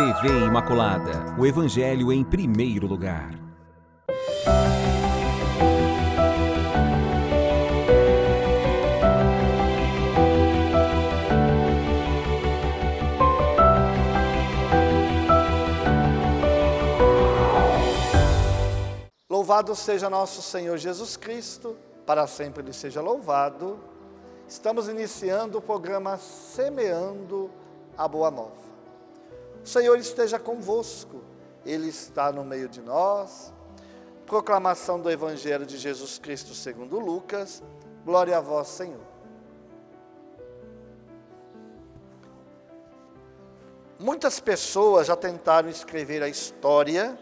TV Imaculada, o Evangelho em primeiro lugar. Louvado seja nosso Senhor Jesus Cristo, para sempre Ele seja louvado. Estamos iniciando o programa Semeando a Boa Nova. O Senhor esteja convosco, Ele está no meio de nós. Proclamação do Evangelho de Jesus Cristo segundo Lucas. Glória a vós, Senhor. Muitas pessoas já tentaram escrever a história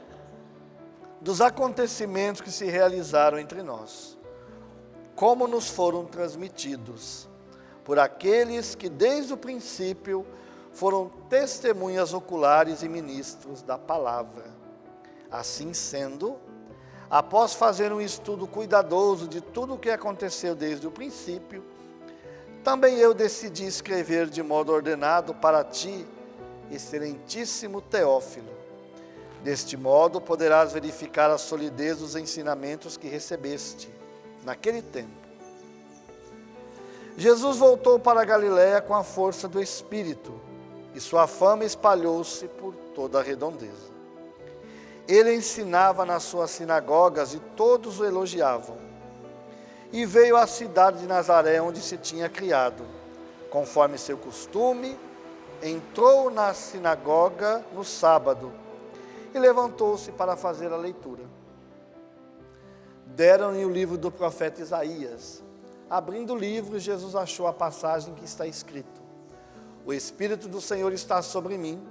dos acontecimentos que se realizaram entre nós, como nos foram transmitidos por aqueles que desde o princípio foram testemunhas oculares e ministros da palavra. Assim sendo, após fazer um estudo cuidadoso de tudo o que aconteceu desde o princípio, também eu decidi escrever de modo ordenado para ti, excelentíssimo Teófilo. Deste modo, poderás verificar a solidez dos ensinamentos que recebeste naquele tempo. Jesus voltou para a Galiléia com a força do Espírito, e sua fama espalhou-se por toda a redondeza. Ele ensinava nas suas sinagogas e todos o elogiavam. E veio à cidade de Nazaré, onde se tinha criado. Conforme seu costume, entrou na sinagoga no sábado, e levantou-se para fazer a leitura. Deram-lhe o livro do profeta Isaías. Abrindo o livro, Jesus achou a passagem que está escrito: O Espírito do Senhor está sobre mim,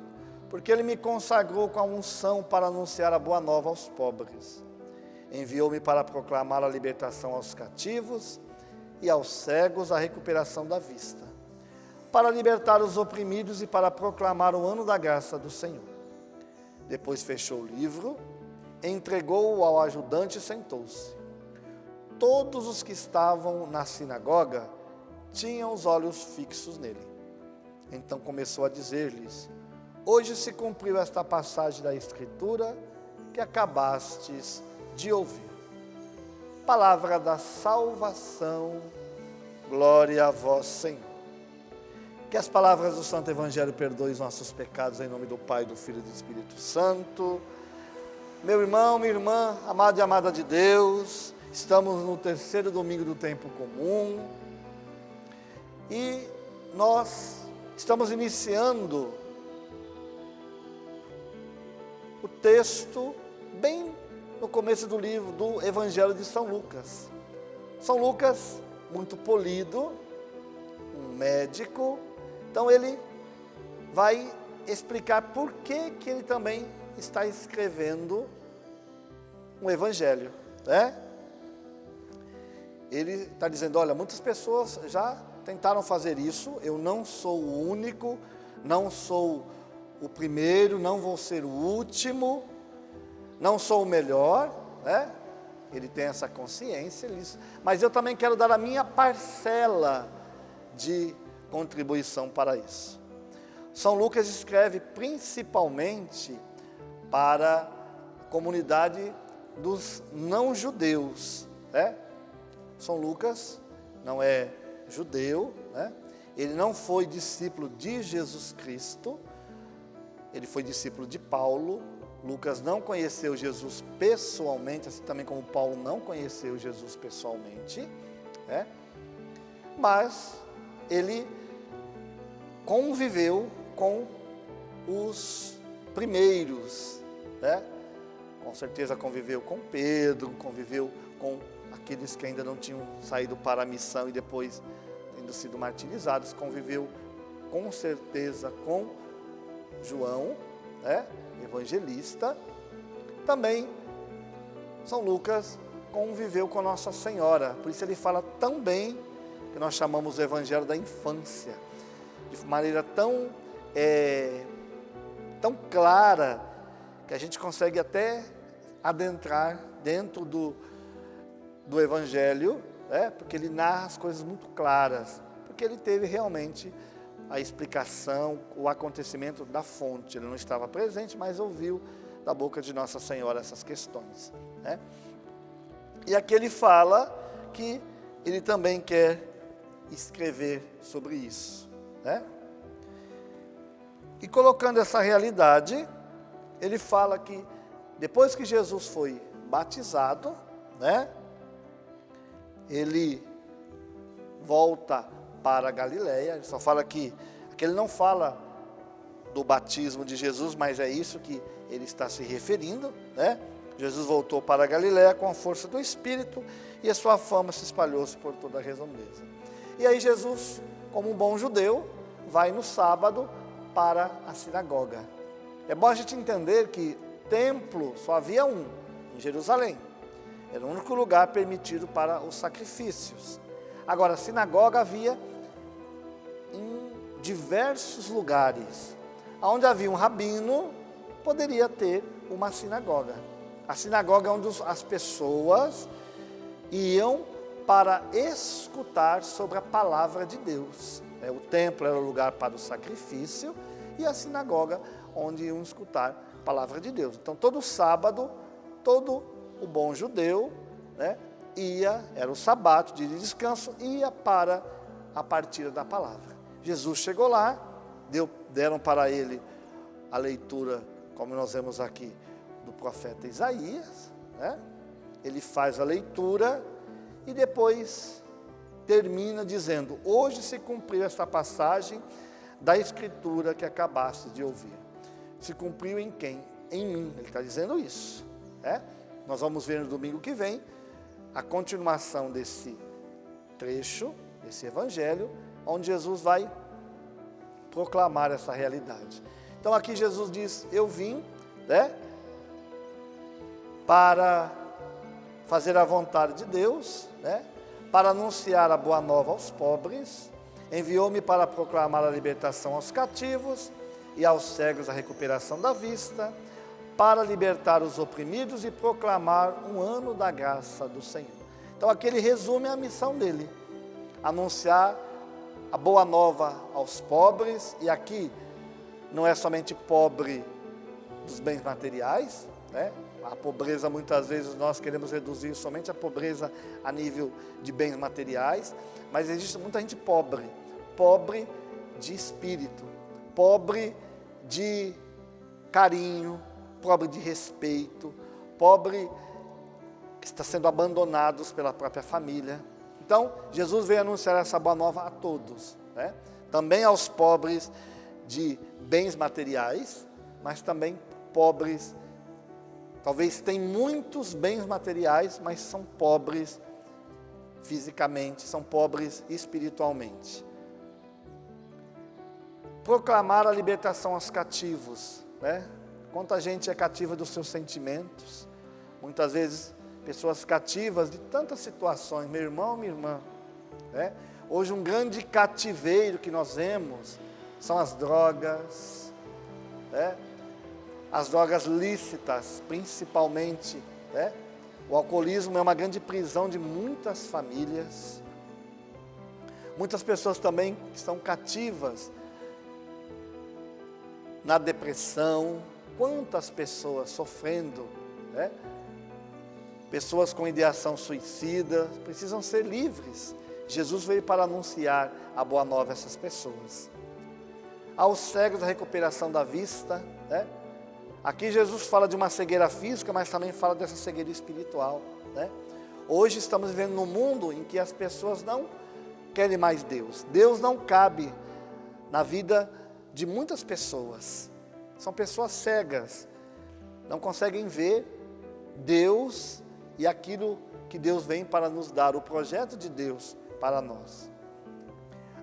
porque Ele me consagrou com a unção para anunciar a boa nova aos pobres. Enviou-me para proclamar a libertação aos cativos e aos cegos a recuperação da vista, para libertar os oprimidos e para proclamar o ano da graça do Senhor. Depois fechou o livro, entregou-o ao ajudante e sentou-se. Todos os que estavam na sinagoga tinham os olhos fixos nele. Então começou a dizer-lhes: Hoje se cumpriu esta passagem da Escritura que acabastes de ouvir. Palavra da salvação, glória a vós, Senhor. Que as palavras do Santo Evangelho perdoem os nossos pecados, em nome do Pai, do Filho e do Espírito Santo. Meu irmão, minha irmã, amado e amada de Deus, estamos no terceiro domingo do tempo comum e nós estamos iniciando o texto bem no começo do livro do Evangelho de São Lucas. São Lucas, muito polido, um médico. Então ele vai explicar por que ele também está escrevendo um evangelho, né? Ele está dizendo: olha, muitas pessoas já tentaram fazer isso, eu não sou o único, não sou o primeiro, não vou ser o último, não sou o melhor, né? Ele tem essa consciência, mas eu também quero dar a minha parcela de contribuição para isso. São Lucas escreve principalmente para a comunidade dos não-judeus, né? São Lucas não é judeu, né? Ele não foi discípulo de Jesus Cristo, ele foi discípulo de Paulo. Lucas não conheceu Jesus pessoalmente, assim também como Paulo não conheceu Jesus pessoalmente, né? Mas ele conviveu com os primeiros, né? Com certeza conviveu com Pedro, conviveu com aqueles que ainda não tinham saído para a missão e depois tendo sido martirizados, conviveu com certeza com João, né? Evangelista. Também São Lucas conviveu com Nossa Senhora, por isso ele fala tão bem, que nós chamamos o Evangelho da infância, de maneira tão clara, que a gente consegue até adentrar dentro do Evangelho, né? Porque ele narra as coisas muito claras, porque ele teve realmente a explicação, o acontecimento da fonte. Ele não estava presente, mas ouviu da boca de Nossa Senhora essas questões, né? E aqui ele fala que ele também quer escrever sobre isso, né? E colocando essa realidade, ele fala que depois que Jesus foi batizado, né, ele volta para a Galileia. Ele só fala que ele não fala do batismo de Jesus, mas é isso que ele está se referindo, né? Jesus voltou para a Galileia com a força do Espírito e a sua fama se espalhou-se por toda a redondeza. E aí Jesus, como um bom judeu, vai no sábado para a sinagoga. É bom a gente entender que templo só havia um, em Jerusalém. Era o único lugar permitido para os sacrifícios. Agora, a sinagoga havia em diversos lugares. Onde havia um rabino, poderia ter uma sinagoga. A sinagoga é onde as pessoas iam para escutar sobre a palavra de Deus. O templo era o lugar para o sacrifício e a sinagoga onde iam escutar a palavra de Deus. Então, todo sábado, todo o bom judeu, né, era o sabato, dia de descanso, ia para a partida da palavra. Jesus chegou lá, deram para ele a leitura, como nós vemos aqui, do profeta Isaías, né? Ele faz a leitura e depois termina dizendo: hoje se cumpriu esta passagem da Escritura que acabaste de ouvir. Se cumpriu em quem? Em mim. Ele está dizendo isso, né? Nós vamos ver no domingo que vem a continuação desse trecho, desse evangelho, onde Jesus vai proclamar essa realidade. Então aqui Jesus diz: eu vim, né, para fazer a vontade de Deus, né, para anunciar a boa nova aos pobres, enviou-me para proclamar a libertação aos cativos e aos cegos a recuperação da vista, para libertar os oprimidos e proclamar um ano da graça do Senhor. Então aqui ele resume a missão dele: anunciar a boa nova aos pobres. E aqui não é somente pobre dos bens materiais, né? A pobreza, muitas vezes nós queremos reduzir somente a pobreza a nível de bens materiais, mas existe muita gente pobre de espírito, pobre de carinho, pobre de respeito, pobre que está sendo abandonados pela própria família. Então, Jesus veio anunciar essa boa nova a todos, né? Também aos pobres de bens materiais, mas também pobres, talvez têm muitos bens materiais, mas são pobres fisicamente, são pobres espiritualmente. Proclamar a libertação aos cativos, né? Quanta gente é cativa dos seus sentimentos, muitas vezes pessoas cativas de tantas situações, meu irmão, minha irmã, né? Hoje um grande cativeiro que nós vemos são as drogas, né? As drogas lícitas, principalmente, né? O alcoolismo é uma grande prisão de muitas famílias. Muitas pessoas também estão cativas na depressão. Quantas pessoas sofrendo, né? Pessoas com ideação suicida, precisam ser livres. Jesus veio para anunciar a boa nova a essas pessoas. Aos cegos, a recuperação da vista, né? Aqui Jesus fala de uma cegueira física, mas também fala dessa cegueira espiritual, né? Hoje estamos vivendo num mundo em que as pessoas não querem mais Deus. Deus não cabe na vida de muitas pessoas. São pessoas cegas, não conseguem ver Deus e aquilo que Deus vem para nos dar, o projeto de Deus para nós.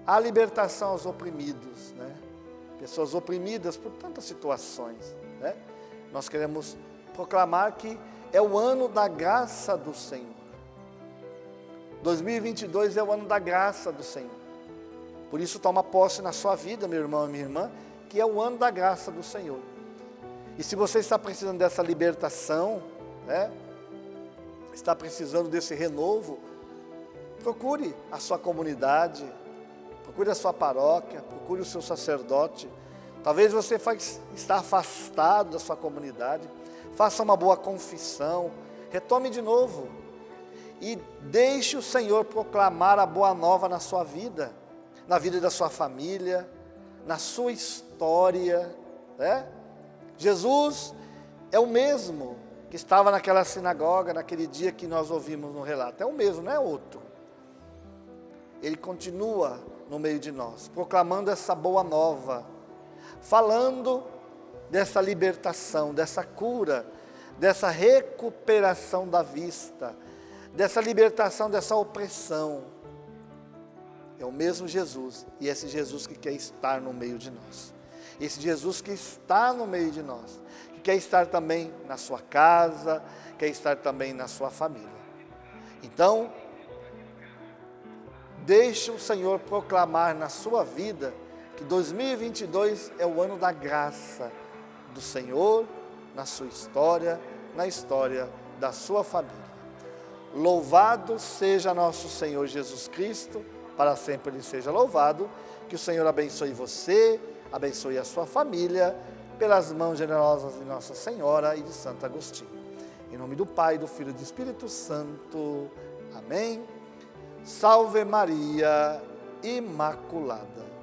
A libertação aos oprimidos, né? Pessoas oprimidas por tantas situações, né? Nós queremos proclamar que é o ano da graça do Senhor. 2022 é o ano da graça do Senhor. Por isso toma posse na sua vida, meu irmão e minha irmã, que é o ano da graça do Senhor. E se você está precisando dessa libertação, né, está precisando desse renovo, procure a sua comunidade, procure a sua paróquia, procure o seu sacerdote. Talvez você está afastado da sua comunidade. Faça uma boa confissão, retome de novo e deixe o Senhor proclamar a boa nova na sua vida, na vida da sua família, na sua história, né? Jesus é o mesmo que estava naquela sinagoga, naquele dia que nós ouvimos no relato. É o mesmo, não é outro. Ele continua no meio de nós, proclamando essa boa nova, falando dessa libertação, dessa cura, dessa recuperação da vista, dessa libertação dessa opressão. É o mesmo Jesus, e esse Jesus que quer estar no meio de nós. Esse Jesus que está no meio de nós, que quer estar também na sua casa, quer estar também na sua família. Então, deixe o Senhor proclamar na sua vida que 2022 é o ano da graça do Senhor na sua história, na história da sua família. Louvado seja nosso Senhor Jesus Cristo, para sempre Ele seja louvado. Que o Senhor abençoe você, abençoe a sua família, pelas mãos generosas de Nossa Senhora e de Santo Agostinho. Em nome do Pai, do Filho e do Espírito Santo. Amém. Salve Maria Imaculada.